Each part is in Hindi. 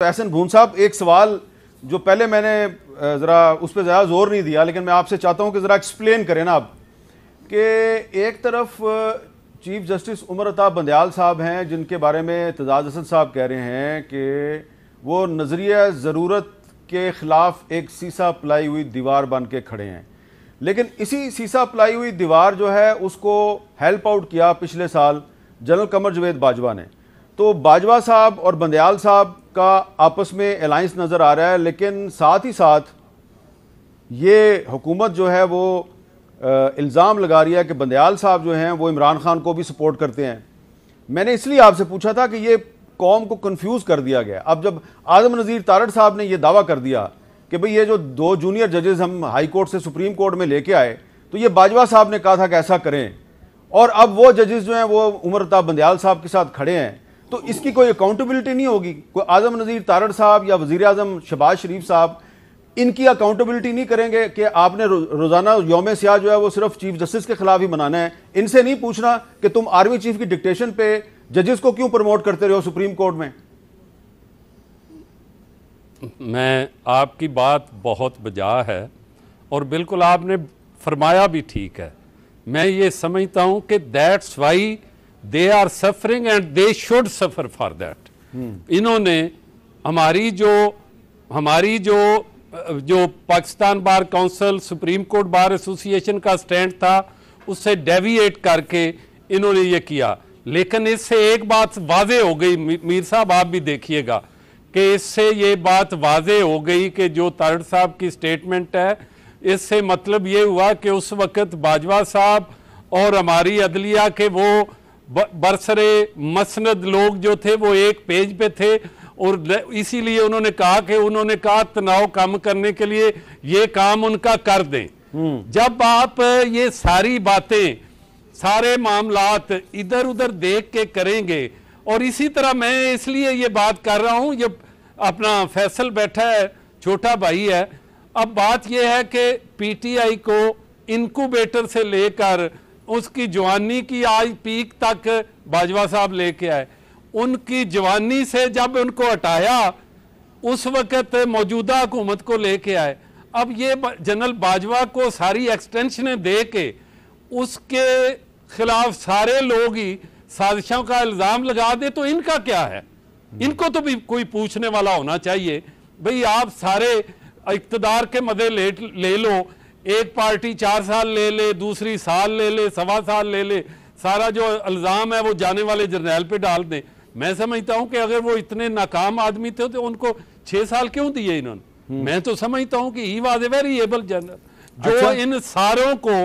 एहसन भून साहब, एक सवाल जो पहले मैंने ज़रा उस पर ज़्यादा जोर नहीं दिया, लेकिन मैं आपसे चाहता हूं कि ज़रा एक्सप्लेन करें ना आप कि एक तरफ चीफ जस्टिस उमर अता बंदयाल साहब हैं जिनके बारे में एतजाज़ असद साहब कह रहे हैं कि वो नज़रिया ज़रूरत के ख़िलाफ़ एक सीसा पलाई हुई दीवार बन के खड़े हैं, लेकिन इसी सीसा पलाई हुई दीवार जो है उसको हेल्प आउट किया पिछले साल जनरल कमर जवेद बाजवा ने। तो बाजवा साहब और बंदयाल साहब का आपस में अलायंस नज़र आ रहा है, लेकिन साथ ही साथ ये हुकूमत जो है वो इल्ज़ाम लगा रही है कि बंदयाल साहब जो हैं वो इमरान खान को भी सपोर्ट करते हैं। मैंने इसलिए आपसे पूछा था कि ये कौम को कंफ्यूज कर दिया गया। अब जब आज़म नज़ीर तारड़ साहब ने ये दावा कर दिया कि भाई ये जो 2 जूनियर जजेस हम हाई कोर्ट से सुप्रीम कोर्ट में लेके आए, तो ये बाजवा साहब ने कहा था कि ऐसा करें, और अब वो जजेस जो हैं वो उमर अता बंदयाल साहब के साथ खड़े हैं, तो इसकी कोई अकाउंटेबिलिटी नहीं होगी? कोई आज़म नज़ीर तारड़ साहब या वज़ीर आज़म शहबाज शरीफ साहब इनकी अकाउंटेबिलिटी नहीं करेंगे कि आपने रोज़ाना यौम सियाह जो है वो सिर्फ चीफ जस्टिस के खिलाफ ही मनाना है? इनसे नहीं पूछना कि तुम आर्मी चीफ की डिक्टेशन पे जजेस को क्यों प्रमोट करते रहे हो सुप्रीम कोर्ट में? मैं आपकी बात बहुत बजा है और बिल्कुल आपने फरमाया भी ठीक है। मैं ये समझता हूँ कि that's why they are suffering and they should suffer for that. इन्होंने हमारी जो Pakistan bar council, supreme court bar association का स्टैंड था उससे डेविएट करके इन्होंने ये किया। लेकिन इससे एक बात वाजे हो गई, मीर साहब आप भी देखिएगा कि इससे ये बात वाजे हो गई कि जो तारड़ साहब की स्टेटमेंट है, इससे मतलब ये हुआ कि उस वक्त बाजवा साहब और हमारी अदलिया के वो बरसरे मसनद लोग जो थे वो एक पेज पे थे, और इसीलिए उन्होंने कहा तनाव कम करने के लिए ये काम उनका कर दें। जब आप ये सारी बातें, सारे मामलात इधर उधर देख के करेंगे, और इसी तरह मैं इसलिए ये बात कर रहा हूं, ये अपना फैसल बैठा है, छोटा भाई है। अब बात यह है कि पीटीआई को इनक्यूबेटर से लेकर उसकी जवानी की आज पीक तक बाजवा साहब लेके आए। उनकी जवानी से जब उनको हटाया उस वक्त मौजूदा हुकूमत को लेके आए। अब ये जनरल बाजवा को सारी एक्सटेंशनें दे के उसके खिलाफ सारे लोग ही साजिशों का इल्जाम लगा दे, तो इनका क्या है? इनको तो भी कोई पूछने वाला होना चाहिए। भाई आप सारे इक्तदार के मदे ले लो, एक पार्टी 4 साल ले ले, दूसरी साल ले ले, 1.25 साल ले ले, सारा जो इल्जाम है वो जाने वाले जर्नैल पे डाल दें। मैं समझता हूं कि अगर वो इतने नाकाम आदमी थे तो उनको 6 साल क्यों दिए इन्होंने? मैं तो समझता हूं कि he was a very able general, जो इन सारों को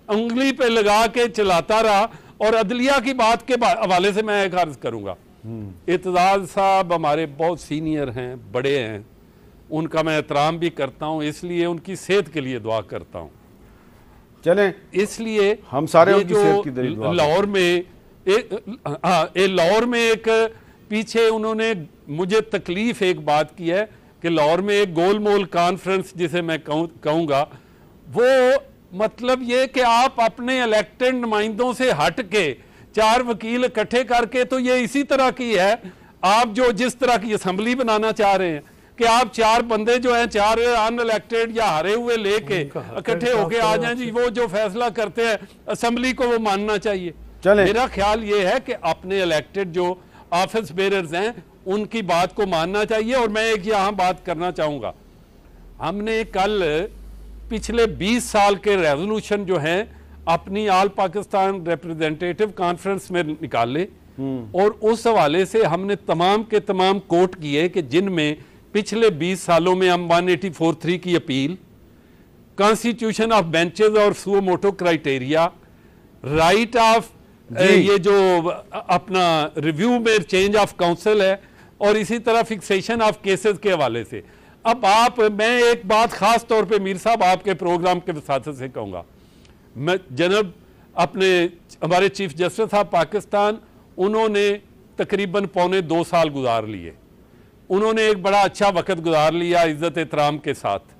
उंगली पे लगा के चलाता रहा। और अदलिया की बात के हवाले से मैं एक अर्ज करूंगा, एतजाज साहब हमारे बहुत सीनियर हैं, बड़े हैं, उनका मैं एहतराम भी करता हूं, इसलिए उनकी सेहत के लिए दुआ करता हूं। चलें, इसलिए हम सारे उनकी सेहत की दुआ लाहौर में लाहौर में एक पीछे उन्होंने मुझे तकलीफ एक बात की है कि लाहौर में एक गोलमोल कॉन्फ्रेंस जिसे मैं कहूँगा, वो मतलब ये कि आप अपने इलेक्टेड नुमाइंदों से हट के 4 वकील इकट्ठे करके, तो ये इसी तरह की है, आप जो जिस तरह की असेंबली बनाना चाह रहे हैं कि आप 4 बंदे जो हैं 4 अनइलेक्टेड या हारे हुए लेके इकट्ठे होके आ जाएं जी, वो जो फैसला करते हैं असेंबली को वो मानना चाहिए। मेरा ख्याल ये है कि अपने इलेक्टेड जो ऑफिस बेरर्स हैं उनकी बात को मानना चाहिए। और मैं एक यहाँ बात करना चाहूँगा, हमने कल पिछले 20 साल के रेजोल्यूशन जो हैं अपनी ऑल पाकिस्तान रिप्रेजेंटेटिव कॉन्फ्रेंस में निकाले, और उस हवाले से हमने तमाम के तमाम कोट किए कि जिनमें पिछले 20 सालों में हम 184(3) की अपील, कॉन्स्टिट्यूशन ऑफ बेंचेस और suo motu criteria, right of ये जो अपना रिव्यू में चेंज ऑफ काउंसिल है, और इसी तरह फिक्सेशन ऑफ केसेस के हवाले से। अब मैं एक बात खास तौर पे मीर साहब आपके प्रोग्राम के वसातत से कहूँगा, मैं जनाब हमारे चीफ जस्टिस साहब पाकिस्तान, उन्होंने तकरीबन 2.25 साल गुजार लिए, उन्होंने एक बड़ा अच्छा वक्त गुजार लिया इज्जत एहतराम के साथ।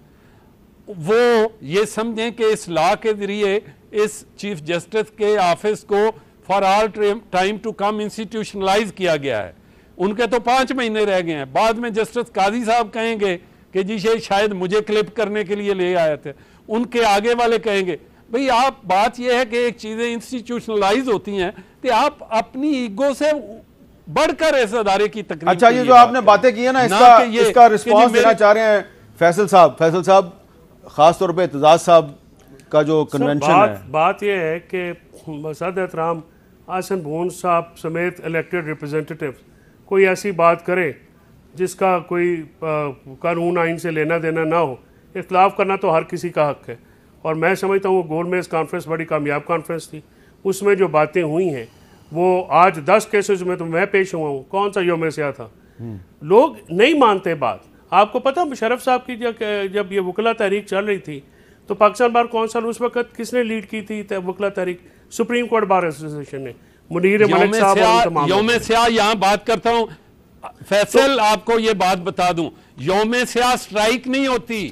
वो ये समझें कि इस लॉ के जरिए इस चीफ जस्टिस के ऑफिस को for all time to come institutionalise किया गया है। उनके तो 5 महीने रह गए हैं। बाद में जस्टिस काजी साहब कहेंगे कि जी ये शायद मुझे क्लिप करने के लिए ले आए थे, उनके आगे वाले कहेंगे। भाई आप, बात यह है कि एक चीजें इंस्टीट्यूशनलाइज होती हैं तो आप अपनी ईगो से बढ़कर इस अदारे की तकरीर। अच्छा, ये जो आपने बातें की है ना, इसका रिस्पॉन्स देना चाह रहे हैं फैसल साहब, खास तौर पे एतजाज साहब का जो कन्वेंशन है। बात यह है कि सद एहतराम आसन भून साहब समेत इलेक्टेड रिप्रेजेंटेटिव कोई ऐसी बात करे जिसका कोई कानून आइन से लेना देना ना हो। इख्तलाफ करना तो हर किसी का हक है, और मैं समझता हूँ गोल मेज कॉन्फ्रेंस बड़ी कामयाब कॉन्फ्रेंस थी। उसमें जो बातें हुई हैं वो आज 10 केसेस में तो मैं पेश हुआ हूँ। कौन सा यौम सिया था? लोग नहीं मानते बात। आपको पता मुशर्रफ साहब की जब ये वकला तहरीक चल रही थी तो पाकिस्तान बार कौंसिल उस वक्त किसने लीड की थी वकला तहरीक? सुप्रीम कोर्ट बार एसोसिएशन ने, मुनीर मलिक साहब। यौम सिया यहाँ बात करता हूँ फैसल, आपको ये बात बता दूं, यौम सिया स्ट्राइक नहीं होती।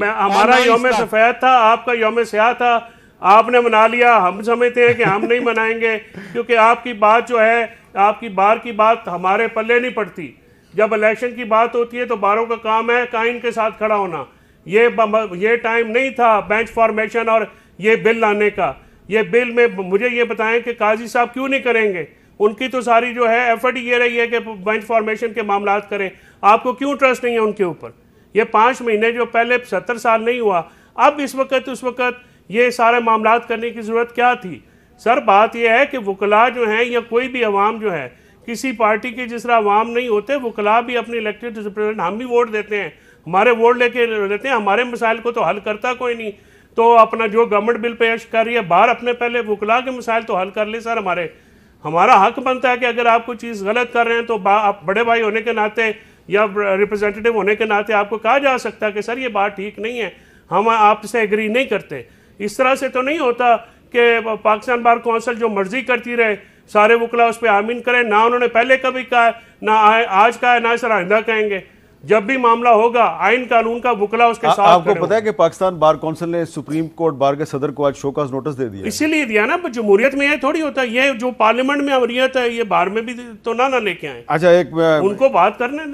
हमारा यौम सफेद था, आपका यौम सिया था, आपने मना लिया। हम समझते हैं कि हम नहीं मनाएंगे क्योंकि आपकी बात जो है, आपकी बार की बात हमारे पल्ले नहीं पड़ती। जब इलेक्शन की बात होती है तो बारों का काम है काइन के साथ खड़ा होना। ये टाइम नहीं था बेंच फॉर्मेशन और ये बिल लाने का। ये बिल में मुझे ये बताएं कि काजी साहब क्यों नहीं करेंगे? उनकी तो सारी जो है एफर्ट ये रही है कि बेंच फॉर्मेशन के मामलात करें। आपको क्यों ट्रस्ट नहीं है उनके ऊपर? ये 5 महीने जो पहले 70 साल नहीं हुआ, अब इस वक्त उस वक्त ये सारे मामलात करने की ज़रूरत क्या थी? सर बात यह है कि वकला जो हैं या कोई भी अवाम जो है, किसी पार्टी के जिस तरह अवाम नहीं होते, वकला भी अपने इलेक्टेड रिप्रेजेंटेटिव, हम भी वोट देते हैं, हमारे वोट लेके देते हैं, हमारे मसाइल को तो हल करता कोई नहीं। तो अपना जो गवर्नमेंट बिल पेश कर रही है बाहर, अपने पहले वकला के मसाइल तो हल कर ले सर। हमारा हक बनता है कि अगर आप कोई चीज़ गलत कर रहे हैं तो आप बड़े भाई होने के नाते या रिप्रेजेंटेटिव होने के नाते आपको कहा जा सकता है कि सर ये बात ठीक नहीं है, हम आपसे एग्री नहीं करते। इस तरह से तो नहीं होता कि पाकिस्तान बार कौंसिल जो मर्जी करती रहे, सारे वकला उस पर आमीन करें। ना उन्होंने पहले कभी कहा, ना आज कहा, ना सर आइंदा कहेंगे। जब भी मामला होगा आइन कानून का वकला उसके साथ। आपको पता है कि पाकिस्तान बार कौंसिल ने सुप्रीम कोर्ट बार के सदर को आज शोकाज नोटिस दे दिया? इसीलिए दिया ना, जमहूरियत में ये थोड़ी होता है, ये जो पार्लियामेंट में अमरीत है ये बाहर में भी तो ना लेके आए। अच्छा, एक उनको बात करने दें।